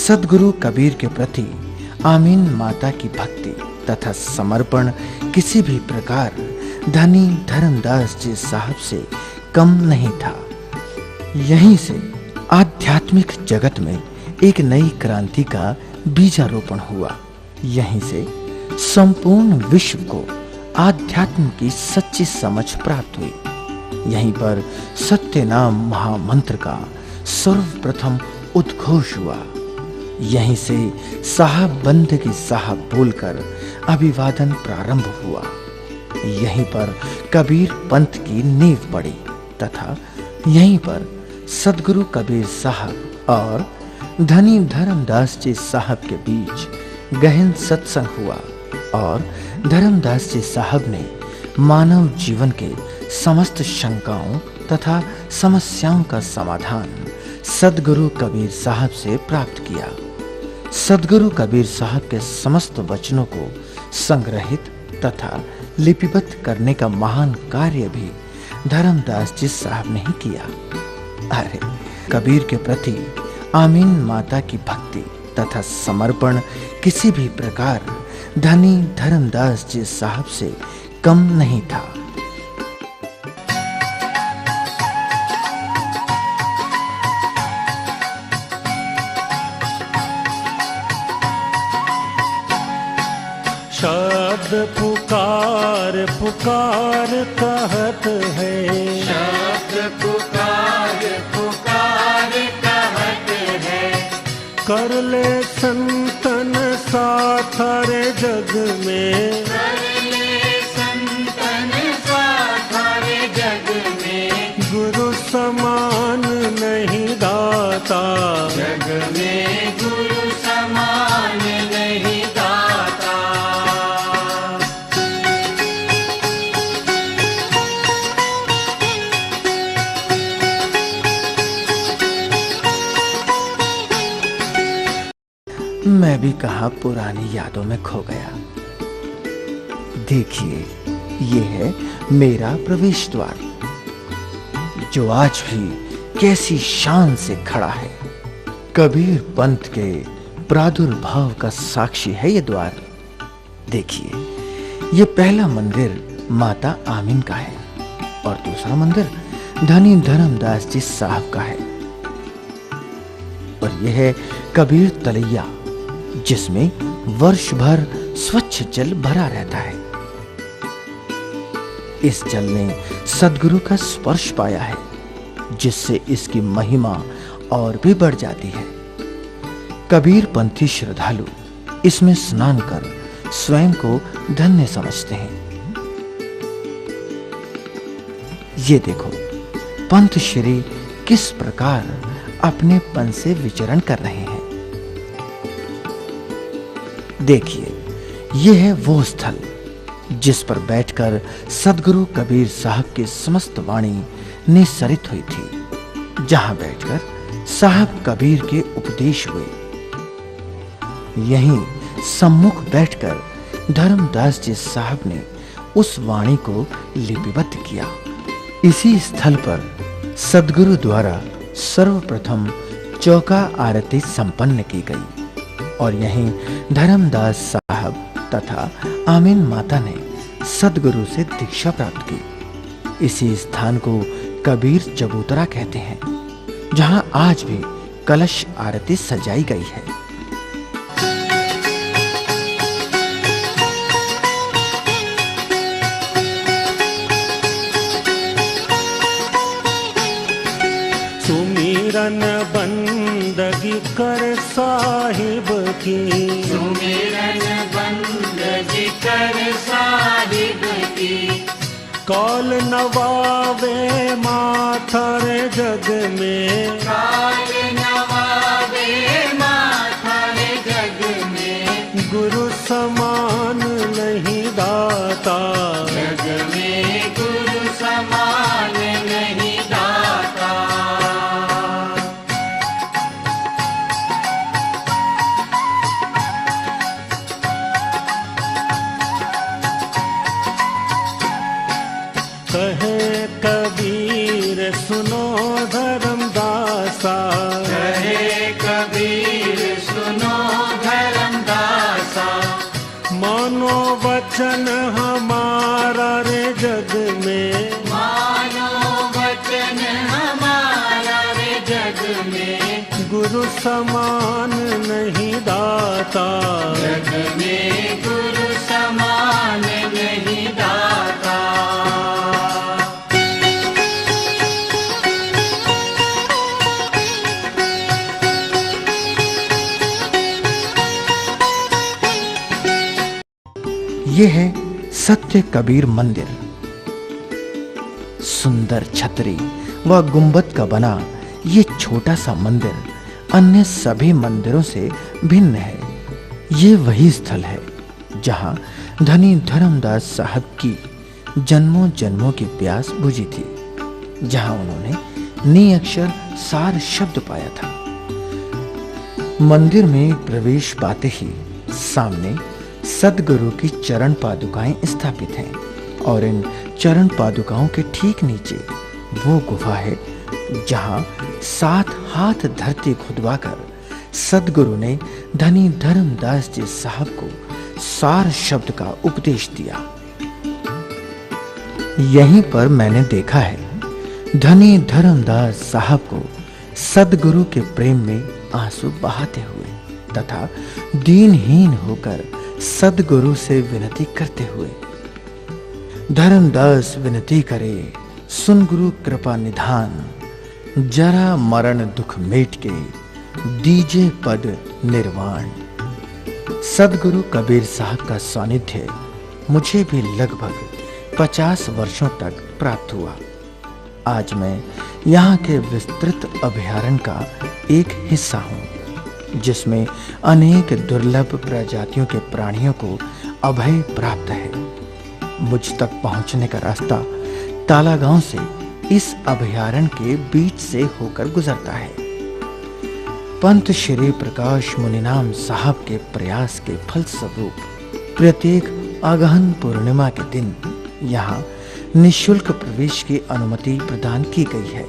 सद्गुरु कबीर के प्रति आमीन माता की भक्ति तथा समर्पण किसी भी प्रकार धनी धर्मदास जी साहब से कम नहीं था। यहीं से आध्यात्मिक जगत में एक नई क्रांति का बीजारोपण हुआ। यहीं से संपूर्ण विश्व को आध्यात्म की सच्ची समझ प्राप्त हुई। यहीं पर सत्य नाम महामंत्र का सर्वप्रथम उद्घोष हुआ। यहीं से साहब बंदगी साहब बोलकर अभिवादन प्रारंभ हुआ। यहीं पर कबीर पंथ की नींव पड़ी तथा यहीं पर सद्गुरु कबीर साहब और धनी धर्मदास जी साहब के बीच गहन सत्संग हुआ और धर्मदास जी साहब ने मानव जीवन के समस्त शंकाओं तथा समस्याओं का समाधान सद्गुरु कबीर साहब से प्राप्त किया। सद्गुरु कबीर साहब के समस्त वचनों को संग्रहित तथा लिपिबद्ध करने का महान कार्य भी धर्मदास जी साहब ने ही किया। अरे कबीर के प्रति आमीन माता की भक्ति तथा समर्पण किसी भी प्रकार धनी धर्मदास जी साहब से कम नहीं था। शब्द पुकार पुकार कहत है, शब्द पुकार पुकार कहत है। कर ले संतन साथ रे जग में, कर ले संतन साथ रे जग में। गुरु समान नहीं दाता, जग में गुरु समान नहीं दाता। मैं भी कहा पुरानी यादों में खो गया। देखिए, ये है मेरा प्रवेश द्वार जो आज भी कैसी शान से खड़ा है। कबीर पंथ के प्रादुर्भाव का साक्षी है ये द्वार। देखिए, ये पहला मंदिर माता आमीन का है और दूसरा मंदिर धनी धर्मदास जी साहब का है और यह है कबीर तलैया जिसमें वर्ष भर स्वच्छ जल भरा रहता है। इस जल ने सद्गुरु का स्पर्श पाया है जिससे इसकी महिमा और भी बढ़ जाती है। कबीर पंथी श्रद्धालु इसमें स्नान कर स्वयं को धन्य समझते हैं। ये देखो, पंथ श्री किस प्रकार अपने पन से विचरण कर रहे हैं। देखिए, यह है वो स्थल जिस पर बैठकर सद्गुरु कबीर साहब की समस्त वाणी निस्सरित हुई थी, जहां बैठकर साहब कबीर के उपदेश हुए। यहीं सम्मुख बैठकर धर्मदास जी साहब ने उस वाणी को लिपिबद्ध किया। इसी स्थल पर सद्गुरु द्वारा सर्वप्रथम चौका आरती संपन्न की गई और यहीं धर्मदास साहब तथा आमीन माता ने सद्गुरु से दीक्षा प्राप्त की। इसी स्थान को कबीर चबूतरा कहते हैं, जहां आज भी कलश आरती सजाई गई है। सुमिरन बंदगी कर साहिब की, सुमिरन बंदगी कर साहिब की। कौल नवावे माथर जग में, काल नवावे माथर जग में। गुरु समान नहीं दाता, जग में गुरु समान नहीं दाता। कहे कबीर सुनो धर्मदासा, कहे कबीर वचन हमारा रे जग में, मानो वचन हमारा रे जग में, गुरु समान नहीं दाता, जग में गुरु समान नहीं दाता। ये है सत्य कबीर मंदिर। सुंदर छतरी व गुंबद का बना ये छोटा सा मंदिर अन्य सभी मंदिरों से भिन्न है। ये वही स्थल है जहां धनी धर्मदास साहब की जन्मों जन्मों की प्यास बुझी थी, जहां उन्होंने नी अक्षर सार शब्द पाया था। मंदिर में प्रवेश पाते ही सामने सदगुरु की चरण पादुकाएं स्थापित हैं और इन चरण पादुकाओं के ठीक नीचे वो गुफा है जहां 7 हाथ धरती खुदवाकर सदगुरु ने धनी धर्मदास जी साहब को सार शब्द का उपदेश दिया। यहीं पर मैंने देखा है धनी धर्मदास साहब को सदगुरु के प्रेम में आंसू बहाते हुए तथा दीनहीन होकर सदगुरु से विनती करते हुए। धर्मदास विनती करे, सुन गुरु कृपा निधान, जरा मरण दुख मेट के दीजे पद निर्वाण। सदगुरु कबीर साहब का सानिध्य मुझे भी लगभग 50 वर्षों तक प्राप्त हुआ। आज मैं यहाँ के विस्तृत अभयारण्य का एक हिस्सा हूँ, जिसमें अनेक दुर्लभ प्रजातियों के प्राणियों को अभय प्राप्त है। मुझ तक पहुंचने का रास्ता ताला गांव से इस अभयारण्य के बीच से होकर गुजरता है। पंत श्री प्रकाश मुनिनाम साहब के प्रयास के फलस्वरूप प्रत्येक अगहन पूर्णिमा के दिन यहाँ निःशुल्क प्रवेश की अनुमति प्रदान की गई है,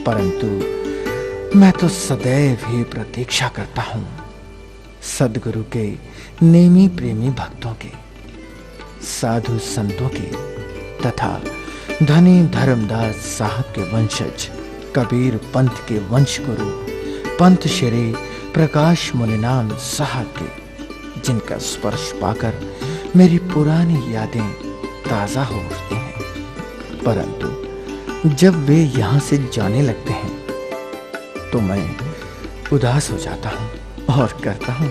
परंतु मैं तो सदैव ही प्रतीक्षा करता हूँ सदगुरु के नेमी प्रेमी भक्तों के, साधु संतों के तथा धनी धर्मदास साहब के वंशज कबीर पंथ के वंश गुरु पंत श्री प्रकाश मुनिनाम साहब के, जिनका स्पर्श पाकर मेरी पुरानी यादें ताजा हो उठती हैं। परंतु जब वे यहाँ से जाने लगते हैं तो मैं उदास हो जाता हूँ और करता हूँ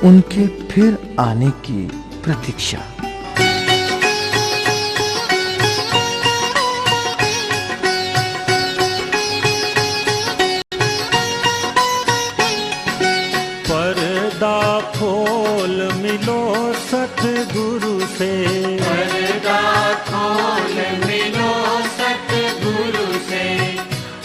उनके फिर आने की प्रतीक्षा। पर्दा खोल मिलो सतगुरु से, पर्दा खोल मिलो सतगुरु से,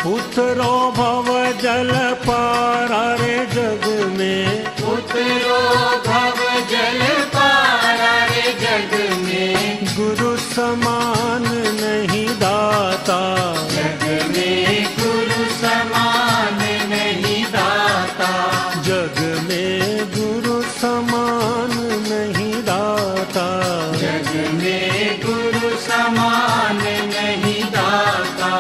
उतरो भव जल पारा रे जग में, उतरो भव जल पारा रे जग में, गुरु समान नहीं दाता, जग में गुरु समान नहीं दाता, जग में गुरु समान नहीं दाता, जग में गुरु समान नहीं दाता।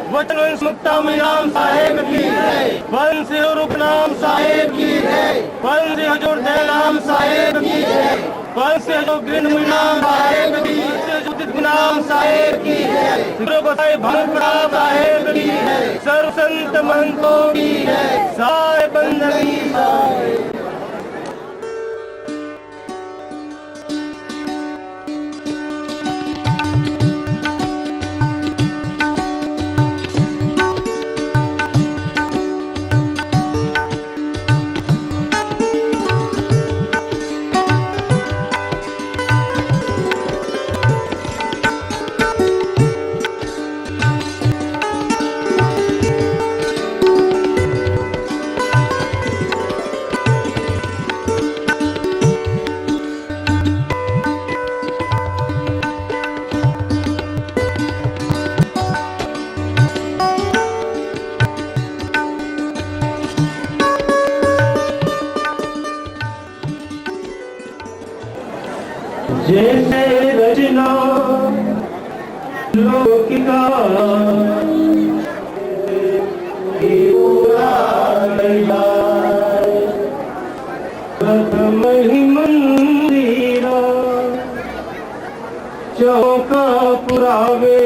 वचन मुक्ताम साहेब की जय, वंशी रूपनाम साहेब की जय, वंशी हजूर दयालाम साहेब की जय, वंशी हजूर ग्रिंडमीनाम साहेब की, वंशी नाम साहेब की जय, गुरु गोसाई भंगड़ा साहेब की जय, सर्व संत महंतों की जय, साहेब बंदगी साहेब। लौकिका प्रथम ही मंदिरा चौका पुरावे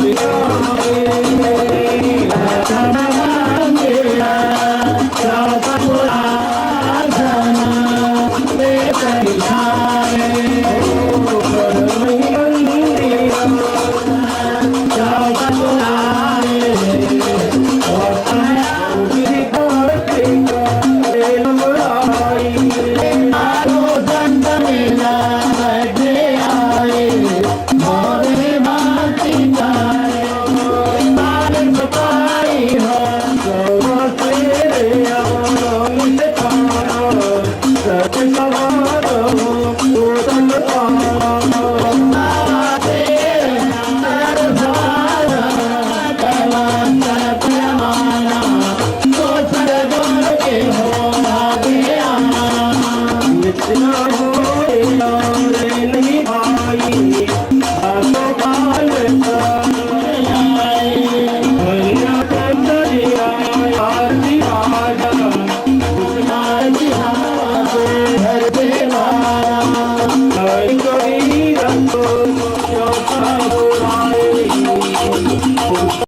Yeah.